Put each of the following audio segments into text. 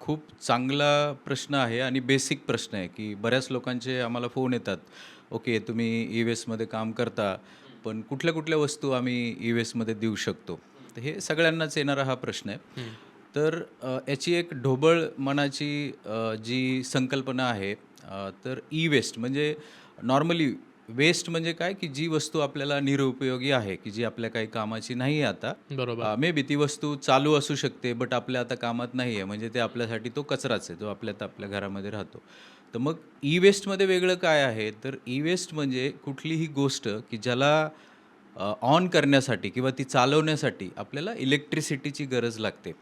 खूप चांगला प्रश्न आहे आणि बेसिक प्रश्न आहे, की बऱ्याच लोकांचे आम्हाला फोन येतात. ओके, तुम्ही ई-वेस्टमध्ये काम करता, पण कुठल्या-कुठल्या वस्तू आम्ही ई-वेस्टमध्ये देऊ शकतो? तर हे सगळ्यांनाच येणारा हा प्रश्न आहे. हं. तर याची एक ढोबळ मनाची जी संकल्पना आहे, तर ई-वेस्ट म्हणजे नॉर्मली वेस्ट म्हणजे काय, की जी वस्तू आपल्याला निरुपयोगी आहे, की जी आपल्या काही कामाची नाही आहे आता. बरोबर. मे बी ती वस्तू चालू असू शकते, बट आपल्या आता कामात नाही आहे. म्हणजे ते आपल्यासाठी तो कचराच आहे, जो आपल्या घरामध्ये राहतो. तर मग ई-वेस्टमध्ये वेगळं काय आहे, तर ई-वेस्ट म्हणजे कुठलीही गोष्ट, की ज्याला ऑन करण्यासाठी किंवा ती चालवण्यासाठी आपल्याला इलेक्ट्रिसिटीची गरज लागते,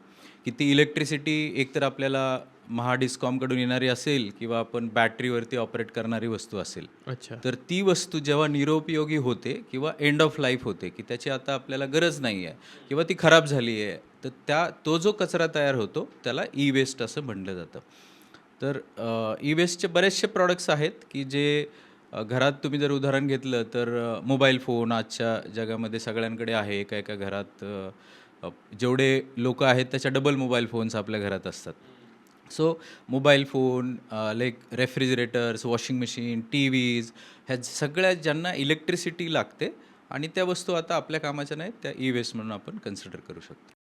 की ती इलेक्ट्रिसिटी एकतर आपल्याला महाडिस्कॉमकडून येणारी असेल किंवा आपण बॅटरीवरती ऑपरेट करणारी वस्तू असेल. अच्छा. तर ती वस्तू जेव्हा निरुपयोगी होते किंवा एंड ऑफ लाईफ होते, की त्याची आता आपल्याला गरज नाही आहे किंवा ती खराब झाली आहे, तर तो जो कचरा तयार होतो त्याला ई-वेस्ट असं म्हणलं जातं. तर ई-वेस्टचे बरेचसे प्रॉडक्ट्स आहेत, की जे घरात तुम्ही जर उदाहरण घेतलं तर मोबाईल फोन आजच्या जगामध्ये सगळ्यांकडे आहे. एका-एका घरात अ, जेवढे लोकं आहेत त्याच्या डबल मोबाईल फोन्स आपल्या घरात असतात. So mobile phone like refrigerators, washing machine, TVs ह्या सगळ्या ज्यांना इलेक्ट्रिसिटी लागते आणि त्या वस्तू आता आपल्या कामाच्या नाहीत, त्या ई-वेस्ट म्हणून आपण कन्सिडर करू शकतो.